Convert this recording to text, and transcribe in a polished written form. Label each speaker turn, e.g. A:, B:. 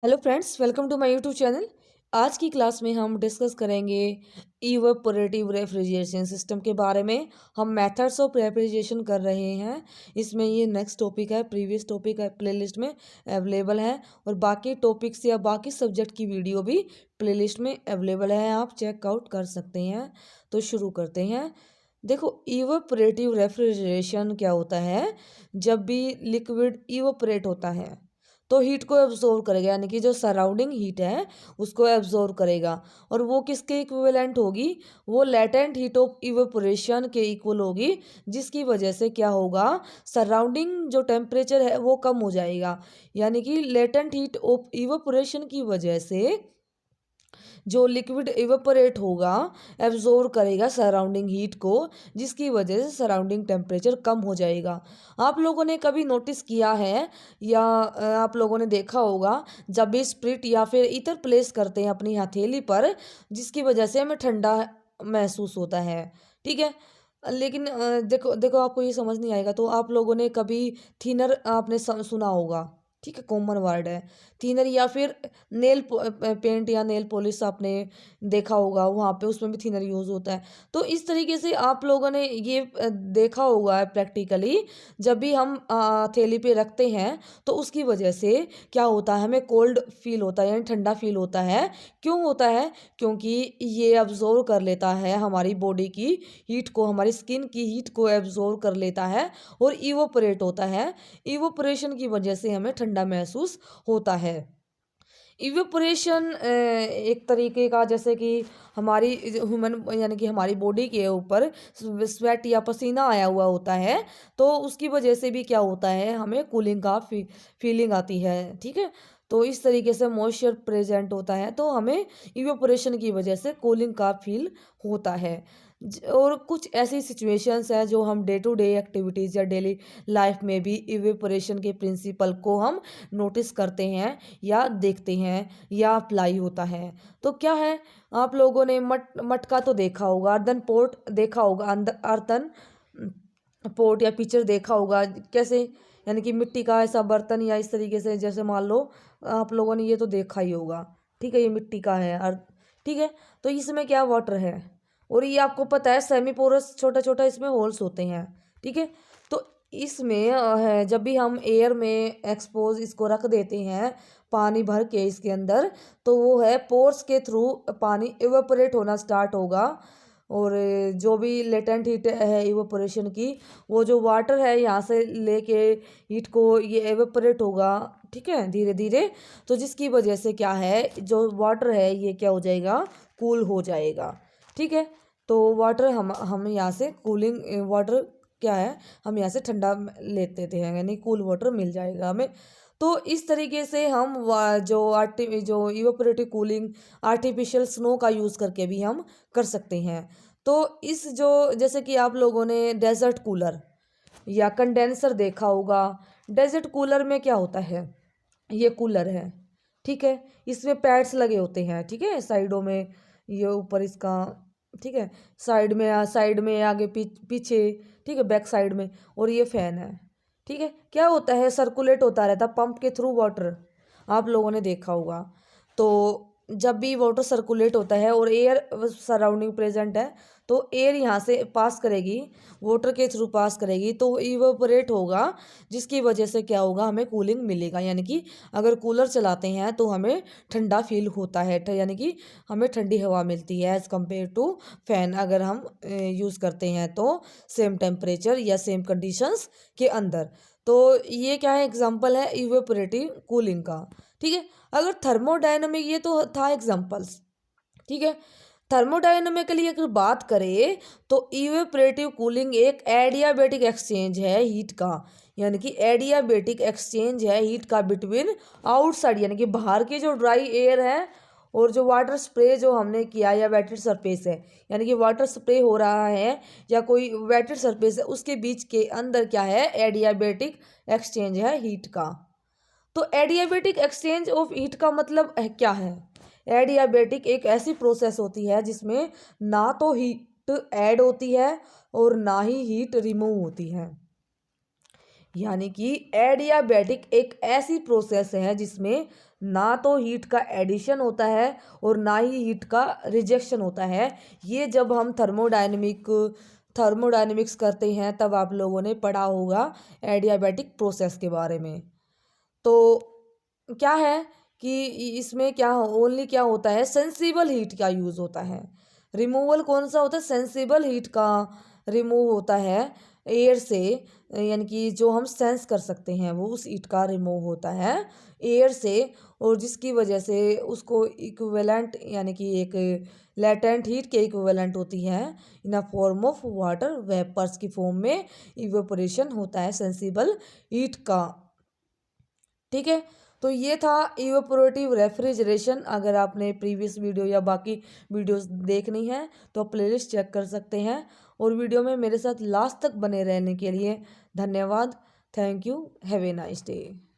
A: Hello friends, welcome to my YouTube channel. आज की class में हम डिस्कस करेंगे इवेपोरेटिव रेफ्रिजरेशन सिस्टम के बारे में। हम मेथड्स ऑफ रेफ्रिजरेशन कर रहे हैं। इसमें ये नेक्स्ट टॉपिक है, प्रीवियस टॉपिक है प्लेलिस्ट में अवेलेबल है, और बाकी टॉपिक्स या बाकी सब्जेक्ट की वीडियो भी प्लेलिस्ट में अवेलेबल है, आप चेकआउट कर सकते हैं। तो शुरू करते हैं। देखो, इवेपोरेटिव रेफ्रिजरेशन क्या होता है? जब भी लिक्विड इवेपोरेट होता है तो हीट को एब्जॉर्व करेगा, यानी कि जो सराउंडिंग हीट है उसको एब्जॉर्व करेगा। और वो किसके इक्विवेलेंट होगी? वो लेटेंट हीट ऑफ इवेपोरेशन के इक्वल होगी, जिसकी वजह से क्या होगा, सराउंडिंग जो टेम्परेचर है वो कम हो जाएगा। यानी कि लेटेंट हीट ऑफ इवेपोरेशन की वजह से जो लिक्विड इवेपोरेट होगा एब्जॉर्व करेगा सराउंडिंग हीट को, जिसकी वजह से सराउंडिंग टेम्परेचर कम हो जाएगा। आप लोगों ने कभी नोटिस किया है या आप लोगों ने देखा होगा, जब भी स्प्रिट या फिर इतर प्लेस करते हैं अपनी हथेली पर, जिसकी वजह से हमें ठंडा महसूस होता है। ठीक है, लेकिन देखो देखो, आपको ये समझ नहीं आएगा तो आप लोगों ने कभी थिनर आपने सुना होगा। ठीक है, कॉमन वर्ड है थिनर, या फिर नेल पेंट या नेल पॉलिश आपने देखा होगा, वहाँ पे उसमें भी थिनर यूज़ होता है। तो इस तरीके से आप लोगों ने ये देखा होगा प्रैक्टिकली, जब भी हम थैली पे रखते हैं तो उसकी वजह से क्या होता है, हमें कोल्ड फील होता है, यानी ठंडा फील होता है। क्यों होता है? क्योंकि ये अब्जॉर्व कर लेता है हमारी बॉडी की हीट को, हमारी स्किन की हीट को एब्जॉर्व कर लेता है और इवोपरेट होता है। इवोपरेशन की वजह से हमें ठंडा महसूस होता है। इवेपोरेशन एक तरीके का, जैसे कि हमारी ह्यूमन यानी कि हमारी बॉडी के ऊपर स्वेट या पसीना आया हुआ होता है, तो उसकी वजह से भी क्या होता है, हमें कूलिंग का फीलिंग आती है। ठीक है, तो इस तरीके से मॉइस्चर प्रेजेंट होता है, तो हमें इवेपोरेशन की वजह से कूलिंग का फील होता है। और कुछ ऐसी सिचुएशंस है जो हम डे टू डे एक्टिविटीज़ या डेली लाइफ में भी इवेपोरेशन के प्रिंसिपल को हम नोटिस करते हैं या देखते हैं या अप्लाई होता है। तो क्या है, आप लोगों ने मटका तो देखा होगा, अर्दन पोट देखा होगा, अर्तन पोट या पिक्चर देखा होगा कैसे, यानी कि मिट्टी का ऐसा बर्तन, या इस तरीके से, जैसे मान लो आप लोगों ने ये तो देखा ही होगा। ठीक है, ये मिट्टी का है ठीक है, तो इसमें क्या वाटर है, और ये आपको पता है सेमी पोरस, छोटा छोटा इसमें होल्स होते हैं। ठीक है, तो इसमें है, जब भी हम एयर में एक्सपोज इसको रख देते हैं पानी भर के इसके अंदर, तो वो है पोर्स के थ्रू पानी इवेपोरेट होना स्टार्ट होगा। और जो भी लेटेंट हीट है इवेपोरेशन की, वो जो वाटर है यहाँ से लेके हीट को ये एवेपोरेट होगा। ठीक है, धीरे धीरे, तो जिसकी वजह से क्या है, जो वाटर है ये क्या हो जाएगा, कूल हो जाएगा। ठीक है, तो वाटर हम यहाँ से कूलिंग वाटर क्या है, हम यहाँ से ठंडा लेते थे, यानी कूल वाटर मिल जाएगा हमें। तो इस तरीके से हम जो इवेपोरेटिव कूलिंग आर्टिफिशियल स्नो का यूज़ करके भी हम कर सकते हैं। तो इस जो, जैसे कि आप लोगों ने डेजर्ट कूलर या कंडेंसर देखा होगा। डेजर्ट कूलर में क्या होता है, ये कूलर है। ठीक है, इसमें पैड्स लगे होते हैं। ठीक है, साइडों में, ये ऊपर इसका, ठीक है, साइड में आगे पीछे, ठीक है, बैक साइड में, और ये फैन है। ठीक है, क्या होता है, सर्कुलेट होता रहता पंप के थ्रू वाटर, आप लोगों ने देखा होगा। तो जब भी वाटर सर्कुलेट होता है और एयर सराउंडिंग प्रेजेंट है, तो एयर यहाँ से पास करेगी, वाटर के थ्रू पास करेगी, तो इवेपोरेट होगा, जिसकी वजह से क्या होगा, हमें कूलिंग मिलेगा। यानी कि अगर कूलर चलाते हैं तो हमें ठंडा फील होता है, यानी कि हमें ठंडी हवा मिलती है एज़ कम्पेयर टू फैन, अगर हम यूज़ करते हैं तो सेम टेम्परेचर या सेम कंडीशंस के अंदर। तो ये क्या है, एग्जांपल है इवेपोरेटिव कूलिंग का। ठीक है, अगर थर्मोडायनामिक, ये तो था एग्जांपल्स। ठीक है, थर्मोडायनामिकली अगर बात करें तो इवेपोरेटिव कूलिंग एक एडियाबैटिक एक्सचेंज है हीट का, यानी कि एडियाबैटिक एक्सचेंज है हीट का बिटवीन आउटसाइड, यानी कि बाहर की जो ड्राई एयर है और जो वाटर स्प्रे जो हमने किया या वेटेड सरफेस है, यानी कि वाटर स्प्रे हो रहा है या कोई वेटेड सरफेस है, उसके बीच के अंदर क्या है, एडियाबैटिक एक्सचेंज है हीट का। तो एडियाबैटिक एक्सचेंज ऑफ हीट का मतलब क्या है? एडियाबैटिक एक ऐसी प्रोसेस होती है जिसमें ना तो हीट ऐड होती है और ना ही हीट रिमूव होती है। यानी कि एडियाबैटिक एक ऐसी प्रोसेस है जिसमें ना तो हीट का एडिशन होता है और ना ही हीट का रिजेक्शन होता है। ये जब हम थर्मोडायनेमिक्स करते हैं तब आप लोगों ने पढ़ा होगा एडियाबैटिक प्रोसेस के बारे में। तो क्या है कि इसमें क्या ओनली क्या होता है, सेंसिबल हीट का यूज़ होता है। रिमूवल कौन सा होता है, सेंसिबल हीट का रिमूव होता है एयर से, यानी कि जो हम सेंस कर सकते हैं वो उस हीट का रिमूव होता है एयर से, और जिसकी वजह से उसको इक्विवेलेंट यानी कि एक लेटेंट हीट के इक्विवेलेंट होती है in a form of water vapours की फॉर्म में इवेपोरेशन होता है सेंसिबल हीट का। ठीक है, तो ये था इवेपोरेटिव रेफ्रिजरेशन। अगर आपने प्रीवियस वीडियो या बाकी वीडियोस देखनी है तो आप प्लेलिस्ट चेक कर सकते हैं। और वीडियो में मेरे साथ लास्ट तक बने रहने के लिए धन्यवाद। Thank you. Have a nice day.